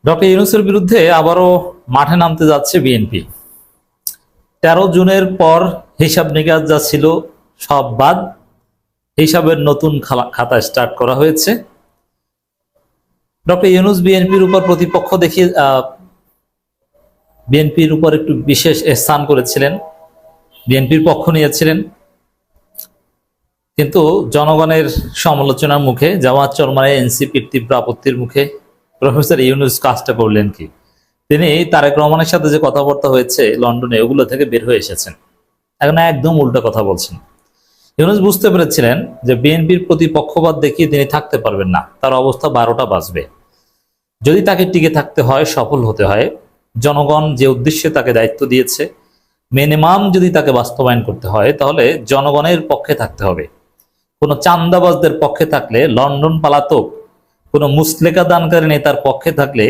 Doctor ইউনূসের বিরুদ্ধে আবারও মাঠে নামতে যাচ্ছে বিএনপি। 13 জুনের পর হিসাব নিকাশ যা ছিল সব বাদ, হিসাবের নতুন খাতা স্টার্ট করা হয়েছে। ডক্টর ইউনূস বিএনপির উপর প্রতিপক্ষ দেখিয়ে বিএনপির উপর একটু বিশেষ স্থান করেছিলেন, বিএনপির পক্ষ নিয়েছিলেন, কিন্তু জনগণের সমালোচনার মুখে, জামায়াত চরমনায় এনসিপির তীব্র আপত্তির মুখে প্রফেসর ইউনূস কাজটা করলেন কি? তিনি তারেক রহমানের সাথে যে কথাবার্তা হয়েছে লন্ডনে, ওগুলো থেকে বের হয়ে এসেছেন, এখন একদম উল্টো কথা বলছেন। ইউনূস বুঝতে পেরেছিলেন যে বিএনপির প্রতি পক্ষপাত দেখিয়ে তিনি থাকতে পারবেন না, তার অবস্থা 12টা বাজবে। যদি তাকে টিকে থাকতে হয়, সফল হতে হয়, জনগণ যে উদ্দেশ্যে তাকে দায়িত্ব দিয়েছে মিনিমাম যদি তাকে বাস্তবায়ন করতে হয়, তাহলে জনগণের পক্ষে থাকতে হবে। কোনো চান্দাবাজদের পক্ষে থাকলে, লন্ডন পালাতক কোনো মুসলেকা দানকারী নেতার পক্ষে থাকলে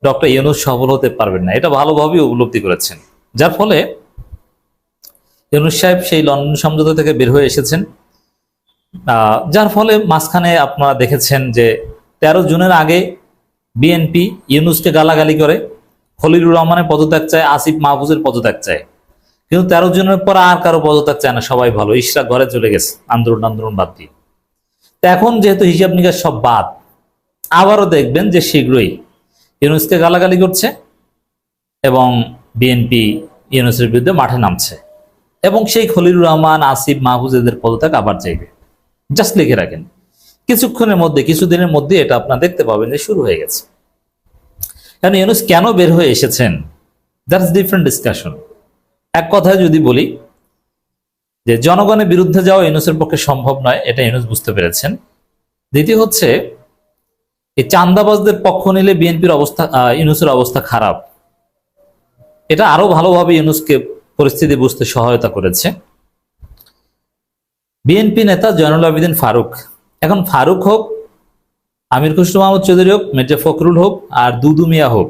ডক্টর ইউনূস সফল হতে পারবেন না, এটা ভালোভাবে উপলব্ধি করেছেন। যার ফলে ইউনূস সাহেব সেই লন্ডন সমঝোতা থেকে বের হয়ে এসেছেন। যার ফলে মাঝখানে আপনারা দেখেছেন যে 13 জুনের আগে বিএনপি ইউনূসকে গালাগালি করে, খলিলুর রহমানের পদত্যাগ চায়, আসিফ মাহফুজের পদত্যাগ চায়, কিন্তু 13 জুনের পর আর কারো পদত্যাগ চায় না, সবাই ভালো, ইশরাক ঘরে চলে গেছে আন্দোলন বাদ দিয়ে। তো এখন যেহেতু হিসাব নিকাশ সব বাদ, আবারও দেখবেন যে শীঘ্রই ইউনূসকে গালাগালি করছে এবং বিএনপি ইউনূসের বিরুদ্ধে মাঠে নামছে, এবং সেই খলিলুর রহমান, আসিফ মাহফুজ এদের পদত্যাগ আবার চাইবে। জাস্ট লিখে রাখেন, কিছুক্ষণের মধ্যে, কিছুদিনের মধ্যে এটা আপনারা দেখতে পাবেন যে শুরু হয়ে গেছে। কারণ ইউনূস কেন বের হয়ে এসেছেন, দ্যাটস ডিফারেন্ট ডিসকাশন। এক কথায় যদি বলি যে জনগণের বিরুদ্ধে যাওয়া ইউনূসের পক্ষে সম্ভব নয়, এটা ইউনূস বুঝতে পেরেছেন। দ্বিতীয় হচ্ছে, এই চান্দাবাজদের পক্ষ নিলে বিএনপির অবস্থা, ইউনূসের অবস্থা খারাপ, এটা আরো ভালোভাবে ইউনূসকে পরিস্থিতি বুঝতে সহায়তা করেছে। বিএনপি নেতা জয়নুল আবেদিন ফারুক, এখন ফারুক হোক, আমির খসরু মাহমুদ চৌধুরী হোক, মির্জা ফখরুল হোক, আর দুদু মিয়া হোক,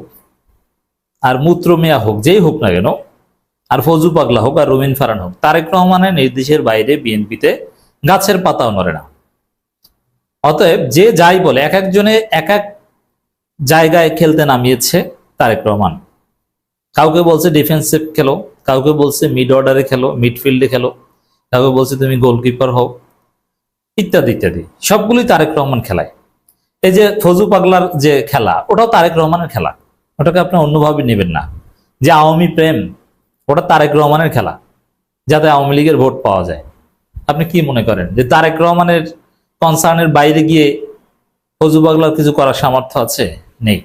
আর মূত্র মিয়া হোক, যেই হোক না কেন, আর ফজু পাগলা হোক, আর রুমিন ফারান হোক, তারেক রহমানের নির্দেশের বাইরে বিএনপিতে গাছের পাতাও নড়ে না। অতএব যে যাই বলে, এক একজনে এক এক জায়গায় খেলতে নামিয়েছে তারেক রহমান। কাউকে বলছে ডিফেন্সিভ খেলো, কাউকে বলছে মিড অর্ডারে খেলো, মিডফিল্ডে খেলো, কাউকে বলছে তুমি গোলকিপার হও, ইত্যাদি ইত্যাদি, সবগুলি তারেক রহমান খেলায়। এই যে ফজু পাগলার যে খেলা, ওটাও তারেক রহমানের খেলা, ওটাকে আপনি অন্যভাবে নেবেন না। যে আওয়ামী প্রেম, ওটা তারেক রহমানের খেলা, যাতে আওয়ামী লীগের ভোট পাওয়া যায়। আপনি কি মনে করেন যে তারেক রহমানের কনসার্নের বাইরে গিয়ে ফজু পাগলার কিছু করার সামর্থ্য আছে? নেই।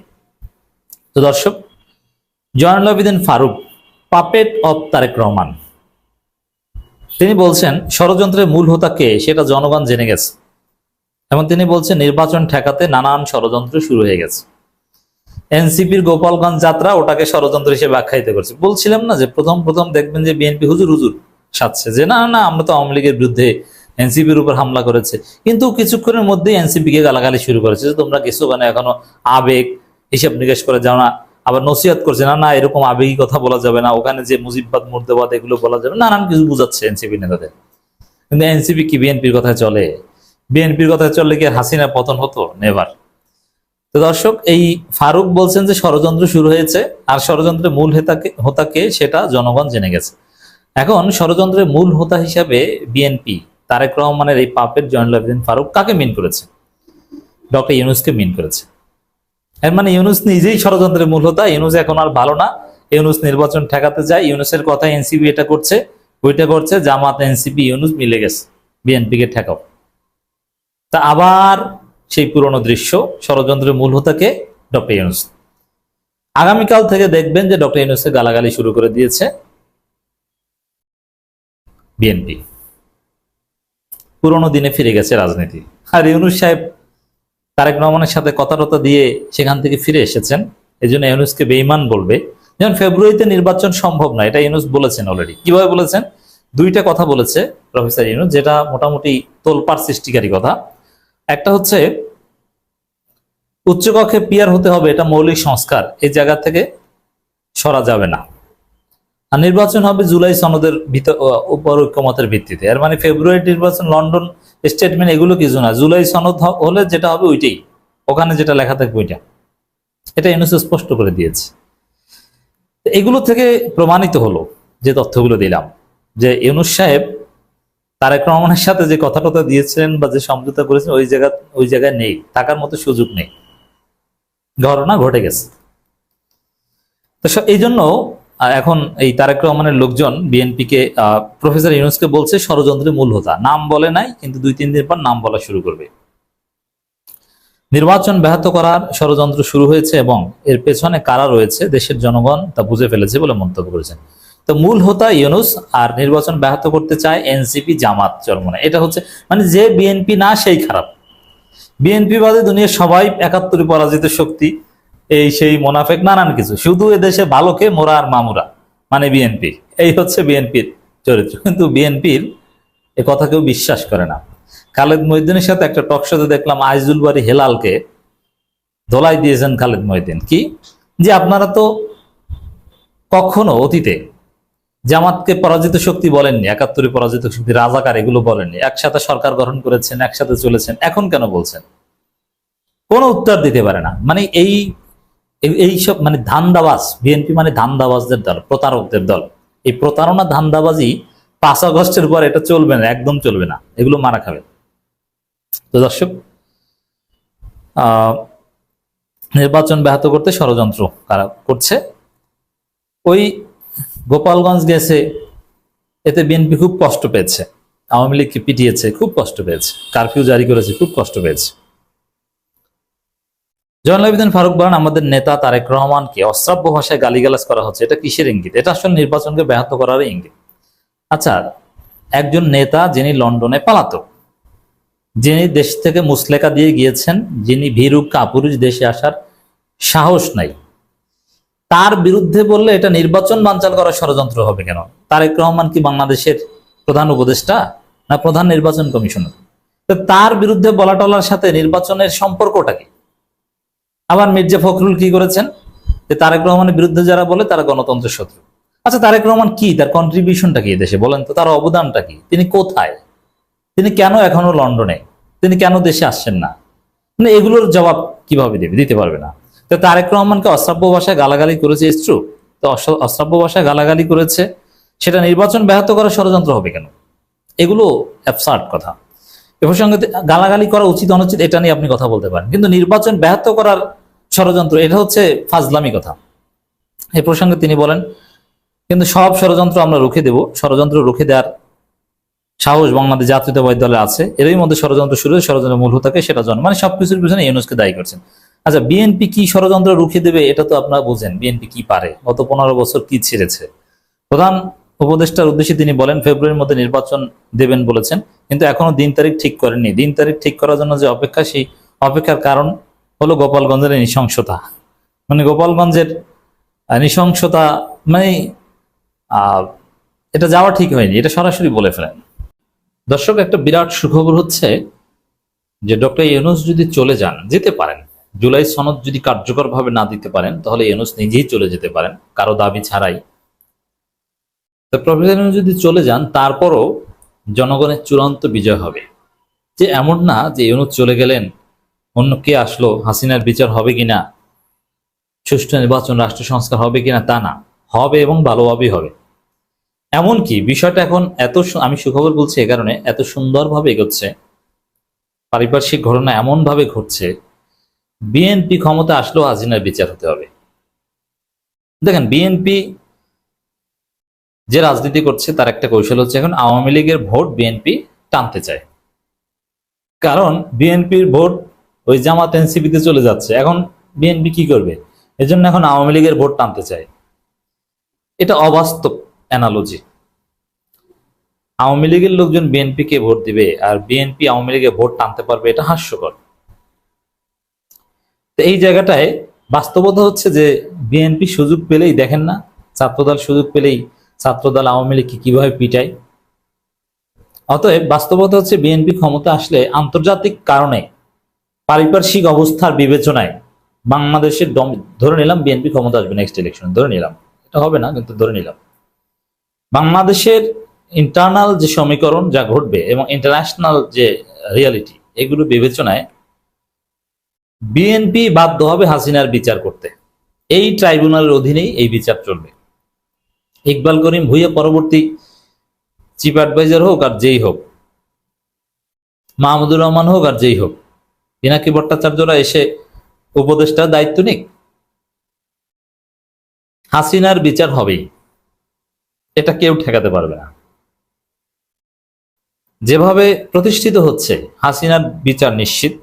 তো দর্শক, জয়নুল আবেদিন ফারুক, পাপেট অব তারেক রহমান, তিনি বলছেন ষড়যন্ত্রের মূল হোতা কে সেটা জনগণ জেনে গেছে, এবং তিনি বলছেন নির্বাচন ঠেকাতে নানান ষড়যন্ত্র শুরু হয়ে গেছে। এনসিপির গোপালগঞ্জ যাত্রা ওটাকে ষড়যন্ত্র হিসেবে আখ্যায়িত করছে। বলছিলাম না যে প্রথম প্রথম দেখবেন যে বিএনপি হুজুর হুজুর সাজছে যে না না, আমরা তো আওয়ামী লীগের বিরুদ্ধে এনসিপির উপর হামলা করেছে, কিন্তু কিছুক্ষণের মধ্যেই এনসিপি কে গালাগালি শুরু করেছে যে তোমরা কিছু মানে এখনো আবেগ হিসাব নিকাশ করে যাও না। আবার নসিহত করছে না না, এরকম আবেগী কথা বলা যাবে না, ওখানে যে মুজিববাদ মুর্দাবাদ এগুলো বলা যাবে, নানান কিছু বুঝাচ্ছে এনসিপি নেতাদের। কিন্তু এনসিপি কি বিএনপির কথায় চলে? বিএনপির কথায় চললে কি হাসিনা পতন হতো? নেভার। তো দর্শক, এই ফারুক বলছেন যে ষড়যন্ত্র শুরু হয়েছে, আর ষড়যন্ত্রের মূল হোতাকে সেটা জনগণ জেনে গেছে। এখন ষড়যন্ত্রের মূল হোতা হিসাবে বিএনপি তারেক রহমানের এই পাপের জয়নুল আবেদিন ফারুক কাকে মিন করেছে? ডক্টর ইউনূসকে মিন করেছে। এর মানে ইউনূস নিজেই ষড়যন্ত্রের মূল হোতা। ইউনূস এখন আর ভালো না, ইউনূস নির্বাচন ঠেকাতে যায়, ইউনূসের কথা এনসিপি এটা করছে, ওইটা করছে, জামাত এনসিপি ইউনূস মিলে গেছে বিএনপিকে ঠেকাও। তা আবার সেই পুরনো দৃশ্য, ষড়যন্ত্রের মূল হোতাকে ডক্টর ইউনূস। আগামীকাল থেকে দেখবেন যে ডক্টর ইউনূসকে গালাগালি শুরু করে দিয়েছে বিএনপি। পুরনো দিনে ফিরে গেছে রাজনীতি। আর ইউনূস সাহেব তারেক রহমানের সাথে কথাটথা দিয়ে সেখান থেকে ফিরে এসেছেন, এই জন্য ইউনূসকে বেঈমান বলবে। যেমন ফেব্রুয়ারিতে নির্বাচন সম্ভব না, এটা ইউনূস বলেছেন অলরেডি। কিভাবে বলেছেন? দুইটা কথা বলেছে প্রফেসর ইউনূস, যেটা মোটামুটি তোলপাড় সৃষ্টিকারী কথা। একটা হচ্ছে উচ্চকক্ষে পিয়ার হতে হবে, এটা মৌলিক সংস্কার, এই জায়গা থেকে সরা যাবে না। আর নির্বাচন হবে জুলাই সনদের উপর ঐক্যমতের ভিত্তিতে। এর মানে ফেব্রুয়ারি নির্বাচন, লন্ডন স্টেটমেন্ট, এগুলো কিছু না, জুলাই সনদ হলে যেটা হবে ওইটাই, ওখানে যেটা লেখা থাকবে ওইটা। এটা ইউনূস স্পষ্ট করে দিয়েছে। এগুলো থেকে প্রমাণিত হলো, যে তথ্যগুলো দিলাম, যে ইউনূস সাহেব তারেক রহমানের সাথে যে কথা দিয়েছিলেন বা যে সমঝোতা করেছেন ওই জায়গায় নেই, থাকার মতো সুযোগ নেই, ঘটনা ঘটে গেছে। তো এই জন্য এখন এই তারেক রহমানের লোকজন বিএনপিকে প্রফেসর ইউনূসকে বলছে ষড়যন্ত্রের মূল হোতা। নাম বলে নাই, কিন্তু 2-3 দিন পর নাম বলা শুরু করবে। নির্বাচন ব্যাহত করার ষড়যন্ত্র শুরু হয়েছে এবং এর পেছনে কারা রয়েছে দেশের জনগণ তা বুঝে ফেলেছে বলে মন্তব্য করেছেন। তো মূল হোতা ইউনূস, আর নির্বাচন ব্যাহত করতে চায় এনসিপি, জামাত, চরমোনাই। এটা হচ্ছে মানে যে বিএনপি না সেই খারাপ। বিএনপি বাদে দুনিয়ার সবাই 71 পরাজিত শক্তি, এই সেই মোনাফেক নানান কিছু, শুধু এদেশে ভালোকে মোরা আর মামুরা, মানে বিএনপি। এই হচ্ছে বিএনপির চরিত্র। কিন্তু বিএনপির এ কথা কেউ বিশ্বাস করে না। খালেদ মহিউদ্দিনের সাথে একটা টক শোতে দেখলাম আইজুল বাড়ি হেলালকে ধোলাই দিয়েছেন খালেদ মহিউদ্দিন, কি যে আপনারা তো কখনো অতীতে জামাতকে পরাজিত শক্তি বলেননি, 71 পরাজিত শক্তি, রাজাকার এগুলো বলেননি, একসাথে সরকার গঠন করেছেন, একসাথে চলেছেন, এখন কেন বলছেন? কোনো উত্তর দিতে পারে না। মানে এইসব মানে ধান্দাবাজ, বিএনপি মানে ধান্দাবাজদের দল, প্রতারকদের দল। এই প্রতারণা ধান্দাবাজি 5 আগস্টের পর এটা চলবে না, একদম চলবে না, এগুলো মারা খাবে। তো দর্শক, নির্বাচন ব্যাহত করতে ষড়যন্ত্র কারা করছে? ওই গোপালগঞ্জ গেছে, এতে বিএনপি খুব কষ্ট পেয়েছে, আওয়ামী লীগকে পিটিয়েছে, খুব কষ্ট পেয়েছে, কারফিউ জারি করেছে, খুব কষ্ট পেয়েছে। জয়নুল আবেদিন ফারুক বলেন, আমাদের নেতা তারেক রহমানকে অশ্রাব্য ভাষায় গালিগালাজ করা হচ্ছে। এটা কিসের ইঙ্গিত? এটা আসলে নির্বাচনকে ব্যাহত করার ইঙ্গিত। আচ্ছা, একজন নেতা যিনি লন্ডনে পলাতক, যিনি দেশ থেকে মুসলেকা দিয়ে গিয়েছেন, যিনি ভীরু কাপুরুষ, দেশে আসার সাহস নাই, তার বিরুদ্ধে বললে এটা নির্বাচন বানচাল করার ষড়যন্ত্র হবে কেন? তারেক রহমান কি বাংলাদেশের প্রধান উপদেষ্টা না প্রধান নির্বাচন কমিশনার? তো তার বিরুদ্ধে বলা টলার সাথে নির্বাচনের সম্পর্কটা কি? আবার মির্জা ফখরুল কি করেছেন, যে তারেক রহমানের বিরুদ্ধে যারা বলে তারা গণতন্ত্রের শত্রু। আচ্ছা, তারেক রহমান কি, তার কন্ট্রিবিউশনটা কি দেশে বলেন তো? তার অবদানটা কি? তিনি কোথায়? তিনি কেন এখনো লন্ডনে? তিনি কেন দেশে আসছেন না? মানে এগুলোর জবাব কিভাবে দিতে পারবে না। তো তারেক রহমানকে অশ্রাব্য ভাষায় গালাগালি করেছে, ইস্ট্রু। তো অশ্রাব্য ভাষায় গালাগালি করেছে, সেটা নির্বাচন ব্যাহত করার ষড়যন্ত্র হবে কেন? এগুলো অ্যাবসার্ড কথা। এ প্রসঙ্গে গালাগালি করা উচিত অনুচিত এটা নিয়ে আপনি কথা বলতে পারেন, কিন্তু নির্বাচন ব্যাহত করার ষড়যন্ত্র, এটা হচ্ছে ফাজলামি কথা। এই প্রসঙ্গে তিনি বলেন, কিন্তু সব ষড়যন্ত্র আমরা রুখে দেব, ষড়যন্ত্র রুখে দেওয়ার সাহস বাংলাদেশ জাতীয়তাবাদী দলে আছে। এরই মধ্যে ষড়যন্ত্র শুরু, ষড়যন্ত্র মূল হোতাকে সেটা জন, মানে সবকিছুর পিছনে ইউনূসকে দায়ী করছেন। আচ্ছা, বিএনপি কি ষড়যন্ত্র রুখে দেবে এটা তো আপনারা বুঝেন, বিএনপি কি পারে, গত 15 বছর কি ছেড়েছে। প্রধান উপদেষ্টার উদ্দেশ্যে তিনি বলেন, ফেব্রুয়ারির মধ্যে নির্বাচন দেবেন বলেছেন, কিন্তু এখনো দিন তারিখ ঠিক করেননি। দিন তারিখ ঠিক করার জন্য যে অপেক্ষা, সেই অপেক্ষার কারণ হলো গোপালগঞ্জের নৃশংসতা। মানে গোপালগঞ্জের নৃশংসতা, মানে এটা যাওয়া ঠিক হয়নি, এটা সরাসরি বলে ফেলেন। দর্শক, একটা বিরাট সুখবর হচ্ছে যে ডক্টর ইউনূস যদি চলে যান, যেতে পারেন, জুলাই সনদ যদি কার্যকরভাবে না দিতে পারেন, তাহলে ইউনূস নিজেই চলে যেতে পারেন কারো দাবি ছাড়াই। তো প্রফেসর ইউনূস যদি চলে যান, তারপরও জনগণের চূড়ান্ত বিজয় হবে। যে এমন না যে ইউনূস চলে গেলেন, অন্য কে আসলো, হাসিনার বিচার হবে কিনা, সুষ্ঠু নির্বাচন, রাষ্ট্র সংস্কার হবে কিনা, তা না, হবে এবং ভালোভাবেই হবে। এমনকি বিষয়টা এখন আমি সুখবর বলছি এ কারণে, এত সুন্দরভাবে এগোচ্ছে, পারিপার্শ্বিক ঘটনা এমন ভাবে ঘটছে, বিএনপি ক্ষমতা আসলেও হাসিনার বিচার হতে হবে। দেখেন, বিএনপি যে রাজনীতি করছে তার একটা কৌশল হচ্ছে, এখন আওয়ামী লীগের ভোট বিএনপি টানতে চায়, কারণ বিএনপির ভোট ওই জামাত এনসিপিতে চলে যাচ্ছে। এখন বিএনপি কি করবে? এজন্য এখন আওয়ামী লীগের ভোট টানতে চায়। এটা অবাস্তব অ্যানালজি। আওয়ামী লীগের লোকজন বিএনপি কে ভোট দিবে আর বিএনপি আওয়ামী লীগে ভোট টানতে পারবে, এটা হাস্যকর। তো এই জায়গাটায় বাস্তবতা হচ্ছে যে বিএনপি সুযোগ পেলেই, দেখেন না, ছাত্রদল সুযোগ পেলেই ছাত্রদল আওয়ামী লীগকে কিভাবে পিটায়। অতএব বাস্তবতা হচ্ছে বিএনপি ক্ষমতা আসলে আন্তর্জাতিক কারণে, পারিপার্শ্বিক অবস্থার বিবেচনায় বাংলাদেশের ধরে নিলাম বিএনপি ক্ষমতা আসবে নেক্সট ইলেকশন, ধরে নিলাম, এটা হবে না কিন্তু ধরে নিলাম, বাংলাদেশের ইন্টারনাল যে সমীকরণ যা ঘটবে এবং ইন্টারন্যাশনাল যে রিয়ালিটি, এগুলো বিবেচনায় বিএনপি বাধ্য হবে হাসিনার বিচার করতে। এই ট্রাইব্যুনালের অধীনেই এই বিচার চলবে। ইকবাল করিম ভুঁইয়া পরবর্তী চিফ অ্যাডভাইজার হোক আর যেই হোক, মাহমুদুর রহমান হোক আর যেই হোক, পিনাকি ভট্টাচার্যরা এসে উপদেষ্টার দায়িত্ব নিক, হাসিনার বিচার হবেই, এটা কেউ ঠেকাতে পারবে না। যেভাবে প্রতিষ্ঠিত হচ্ছে হাসিনার বিচার নিশ্চিত,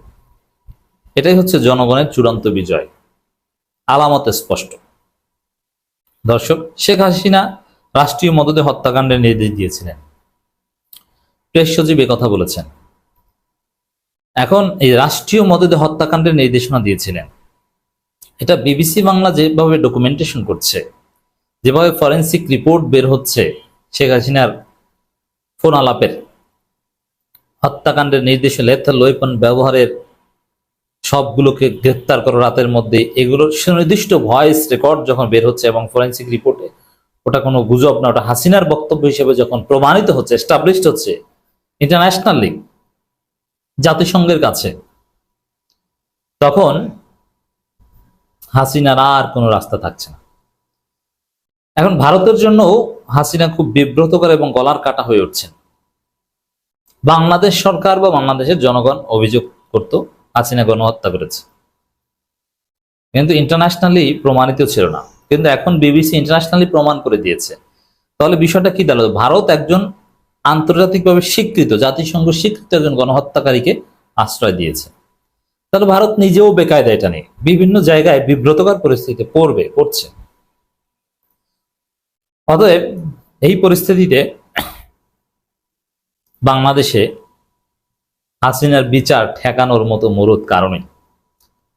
এটাই হচ্ছে জনগণের চূড়ান্ত বিজয়, আলামত স্পষ্ট। দর্শক, শেখ হাসিনা রাষ্ট্রীয় মদদে হত্যাকাণ্ডের নির্দেশ দিয়েছিলেন, প্রেস সচিব কথা বলেছেন। এখন এই রাষ্ট্রীয় মদদে হত্যাকাণ্ডের নির্দেশনা দিয়েছিলেন, এটা বিবিসি বাংলা যেভাবে ডকুমেন্টেশন করছে, যেভাবে ফরেন্সিক রিপোর্ট বের হচ্ছে শেখ হাসিনার ফোন আলাপের, হত্যাকাণ্ডের নির্দেশে লেথাল ওয়েপন ব্যবহারের, সবগুলোকে গ্রেপ্তার করো রাতের মধ্যে, এগুলোর সুনির্দিষ্ট ভয়েস রেকর্ড যখন বের হচ্ছে এবং ফরেন্সিক রিপোর্টে ওটা কোনো গুজব না, ওটা হাসিনার বক্তব্য হিসেবে যখন প্রমাণিত হচ্ছে, এস্টাবলিশড হচ্ছে ইন্টারন্যাশনালি, জাতিসংঘের কাছে, তখন হাসিনার আর কোনো রাস্তা থাকছে না। এখন ভারতের জন্য হাসিনা খুব বিব্রতকর এবং গলার কাটা হয়ে উঠছেন। বাংলাদেশ সরকার বা বাংলাদেশের জনগণ অভিযোগ করত হাসিনা গণহত্যা করেছে, কিন্তু ইন্টারন্যাশনালি প্রমাণিত ছিল না। কিন্তু এখন বিবিসি ইন্টারন্যাশনালি প্রমাণ করে দিয়েছে। তাহলে বিষয়টা কি দাঁড়ালো? ভারত একজন আন্তর্জাতিকভাবে স্বীকৃত, জাতিসংঘ স্বীকৃত একজন গণহত্যাকারীকে আশ্রয় দিয়েছে। তাহলে ভারত নিজেও বেকায়দা এটা নিয়ে বিভিন্ন জায়গায় বিব্রতকর পরিস্থিতিতে পড়ছে। অতএব এই পরিস্থিতিতে বাংলাদেশে হাসিনার বিচার ঠেকানোর মতো মরুদ কারণে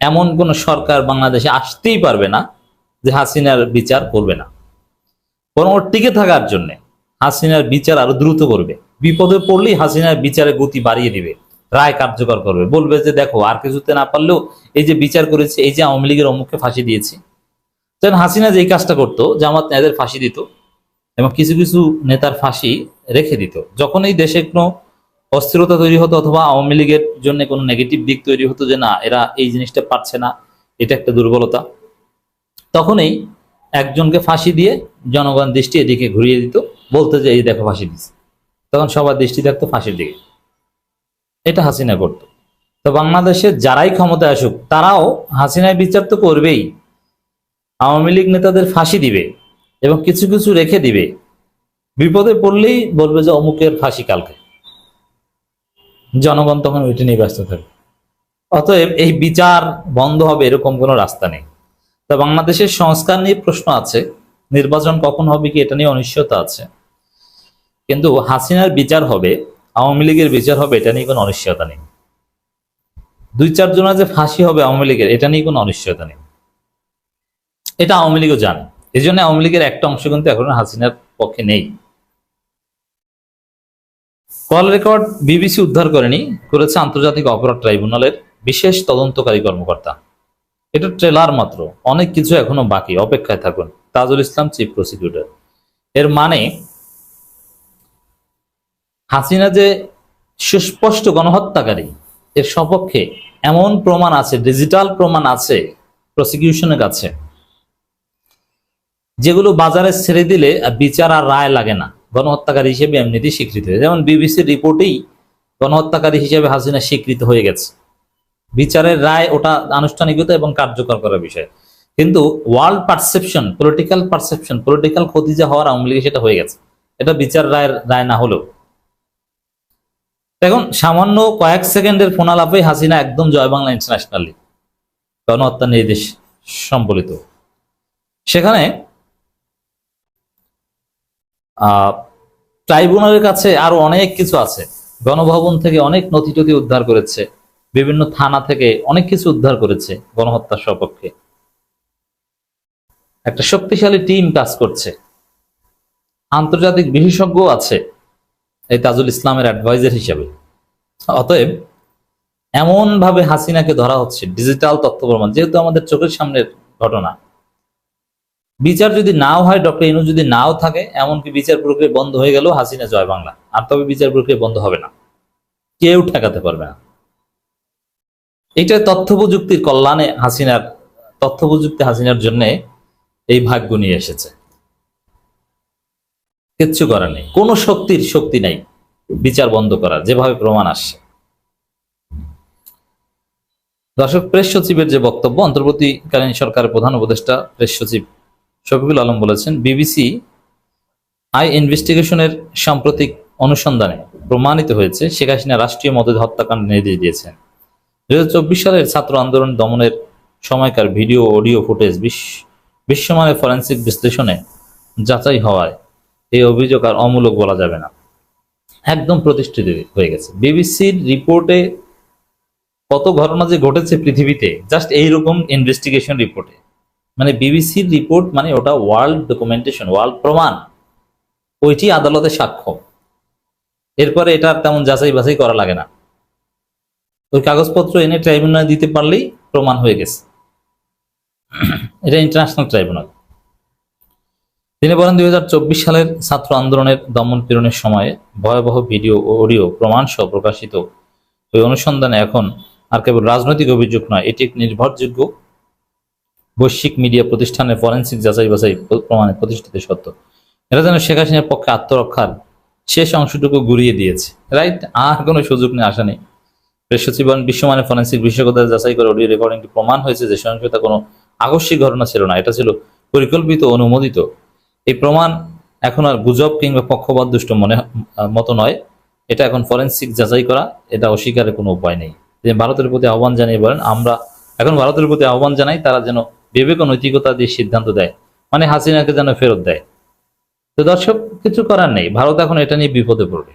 এমন কোন সরকার বাংলাদেশে আসতেই পারবে না যে হাসিনার বিচার করবে না। বরং ওর টিকে থাকার জন্য হাসিনার বিচার আরো দ্রুত করবে, বিপদে পড়লেই হাসিনার বিচারে গতি বাড়িয়ে দিবে, রায় কার্যকর করবে, বলবে যে দেখো আর কিছুতে না পারলেও এই যে বিচার করেছে, এই যে আওয়ামী লীগের অমুককে ফাঁসি দিয়েছি। তখন হাসিনা যে এই কাজটা করতো, জামাত নেতাদের ফাঁসি দিত এবং কিছু কিছু নেতার ফাঁসি রেখে দিত। যখন এই দেশে কোনো অস্থিরতা তৈরি হতো অথবা আওয়ামী লীগের জন্য কোনো নেগেটিভ দিক তৈরি হতো যে না এরা এই জিনিসটা পারছে না, এটা একটা দুর্বলতা, তখনই একজনকে ফাঁসি দিয়ে জনগণ দৃষ্টি এদিকে ঘুরিয়ে দিত, বলতে যে এই দেখো ফাঁসি দিচ্ছে, তখন সবার দৃষ্টি থাকতো ফাঁসির দিকে। এটা হাসিনা করতো। তো বাংলাদেশে যারাই ক্ষমতায় আসুক তারাও হাসিনার বিচার তো করবেই, আওয়ামী লীগ নেতাদের ফাঁসি দিবে এবং কিছু কিছু রেখে দিবে, বিপদে পড়লেই বলবে যে অমুকের ফাঁসি কালকে, জনগণ তখন ওইটা নিয়ে ব্যস্ত থাকবে। অতএব এই বিচার বন্ধ হবে এরকম কোনো রাস্তা নেই। তা বাংলাদেশের সংস্কার নিয়ে প্রশ্ন আছে, নির্বাচন কখন হবে কি এটা নিয়ে অনিশ্চয়তা আছে, কিন্তু হাসিনার বিচার হবে, আওয়ামী লীগের বিচার হবে, এটা নিয়ে কোনো অনিশ্চয়তা নেই। 2-4 জনের যে ফাঁসি হবে আওয়ামী লীগের, এটা নিয়ে কোনো অনিশ্চয়তা নেই, এটা আওয়ামী লীগও জানে। এই জন্য আওয়ামী লীগের একটা অংশ কিন্তু এখন হাসিনার পক্ষে নেই। কল রেকর্ড বিবিসি উদ্ধার করেছে আন্তর্জাতিক অপরাধ ট্রাইব্যুনালের বিশেষ তদন্তকারী কর্মকর্তা। এটা ট্রেলার মাত্র, অনেক কিছু এখনো বাকি, অপেক্ষায় থাকুন। Tajul Islam, chief prosecutor. এর মানে হাসিনা যে সুস্পষ্ট গণহত্যাকারী, এর সপক্ষে এমন প্রমাণ আছে, ডিজিটাল প্রমাণ আছে প্রসিকিউশনের কাছে, যেগুলো বাজারে ছেড়ে দিলে বিচার আর রায় লাগে না, গণহত্যাকারী হিসেবে এমনিতেই স্বীকৃত হয়ে। যেমন বিবিসির রিপোর্টেই গণহত্যাকারী হিসেবে হাসিনা স্বীকৃত হয়ে গেছে, বিচারের রায় ওটা আনুষ্ঠানিকতা এবং কার্যকর করার বিষয়। কিন্তু ওয়ার্ল্ড পারসেপশন, পলিটিক্যাল ক্ষতি যা হওয়ার আওয়ামী লীগে সেটা হয়ে গেছে, এটা বিচার রায় না হলেও। এখন সামান্য কয়েক সেকেন্ডের ফোন আলাপে হাসিনা একদম জয় বাংলা ইন্টারন্যাশনালি গণহত্যা নির্দেশ সম্বলিত। সেখানে ট্রাইব্যুনালের কাছে আরো অনেক কিছু আছে, গণভবন থেকে অনেক নথি টথি উদ্ধার করেছে, বিভিন্ন থানা থেকে অনেক কিছু উদ্ধার করেছে গণহত্যার সপক্ষে। একটা শক্তিশালী টিম কাজ করছে, আন্তর্জাতিক বিশেষজ্ঞ আছে এই তাজুল ইসলামের অ্যাডভাইজার হিসাবে। অতএব এমন ভাবে হাসিনাকে ধরা হচ্ছে, ডিজিটাল তথ্য প্রমাণ, যেহেতু আমাদের চোখের সামনের ঘটনা, বিচার যদি নাও হয়, ডক্টর ইনু যদি নাও থাকে, এমনকি বিচার প্রক্রিয়া বন্ধ হয়ে গেল, হাসিনা জয় বাংলা, আর তবে বিচার প্রক্রিয়া বন্ধ হবে না, কেউ ঠেকাতে পারবে না। এটা তথ্য প্রযুক্তির কল্যাণে তথ্য প্রযুক্তি হাসিনার জন্য এই ভাগ্য নিয়ে এসেছে। কিচ্ছু করার নেই, কোনো শক্তি নাই বিচার বন্ধ করার, যেভাবে প্রমাণ আসছে। দর্শক, প্রেস সচিবের যে বক্তব্য, অন্তর্বর্তীকালীন সরকারের প্রধান উপদেষ্টা প্রেস সচিব শফিকুল আলম বলেছেন, বিবিসি ইনভেস্টিগেশনের সাম্প্রতিক অনুসন্ধানে প্রমাণিত হয়েছে শেখ হাসিনা রাষ্ট্রীয় মদত হত্যাকাণ্ডের নির্দেশ দিয়েছেন। 2024 সালের ছাত্র আন্দোলন দমনের সময়কার ভিডিও অডিও ফুটেজ বিশ্বমানের ফরেন্সিক বিশ্লেষণে যাচাই হওয়ায় এই অভিযোগ আর অমূলক বলা যাবে না, একদম প্রতিষ্ঠিত হয়ে গেছে। বিবিসির রিপোর্টে কত ঘটনা যে ঘটেছে পৃথিবীতে, জাস্ট এইরকম ইনভেস্টিগেশন রিপোর্টে, মানে বিবিসির রিপোর্ট মানে ওটা ওয়ার্ল্ড ডকুমেন্টেশন, ওয়ার্ল্ড প্রমাণ, ওইটি আদালতে সাক্ষ্য। এরপরে এটা তেমন যাচাই বাছাই করা লাগে না, ওই কাগজপত্র এনে ট্রাইব্যুনালে দিতে পারলেই প্রমাণ হয়ে গেছে। এটা ইন্টারন্যাশনাল ট্রাইব্যুনাল। তিনি বলেন, 2024 সালের ছাত্র আন্দোলনের দমন পীড়নের সময়ে ভয়াবহ ভিডিও ও অডিও প্রমাণ সহ প্রকাশিত ওই অনুসন্ধানে এখন আর কেবল রাজনৈতিক অভিযোগ নয়, এটি এক নির্ভরযোগ্য বৈশ্বিক মিডিয়া প্রতিষ্ঠানের ফরেন্সিক যাচাই বাছাই প্রমাণে প্রতিষ্ঠিত সত্য। এটা যেন শেখ হাসিনার পক্ষে আত্মরক্ষার শেষ অংশটুকু গুড়িয়ে দিয়েছে। রাইট, আর কোনো সুযোগ নিয়ে আসা নেই। প্রেস সচিব বলেন, বিশ্বমানের ফরেন্সিক বিশেষজ্ঞদের যাচাই করে অডিও রেকর্ডিংটি প্রমাণ হয়েছে যে সহিংসতা কোনো আকস্মিক ঘটনা ছিল না, এটা ছিল পরিকল্পিত, অনুমোদিত। এই প্রমাণ এখন আর গুজব কিংবা পক্ষপাত দুষ্ট মতো নয়, এটা এখন ফরেন্সিক যাচাই করা, এটা অস্বীকারের কোনো উপায় নেই। যে ভারতের প্রতি আহ্বান জানিয়ে বলেন, আমরা এখন ভারতের প্রতি আহ্বান জানাই তারা যেন বিবেক ও নৈতিকতা দিয়ে সিদ্ধান্ত দেয়, মানে হাসিনাকে যেন ফেরত দেয়। তো দর্শক, কিছু করার নেই, ভারত এখন এটা নিয়ে বিপদে পড়বে।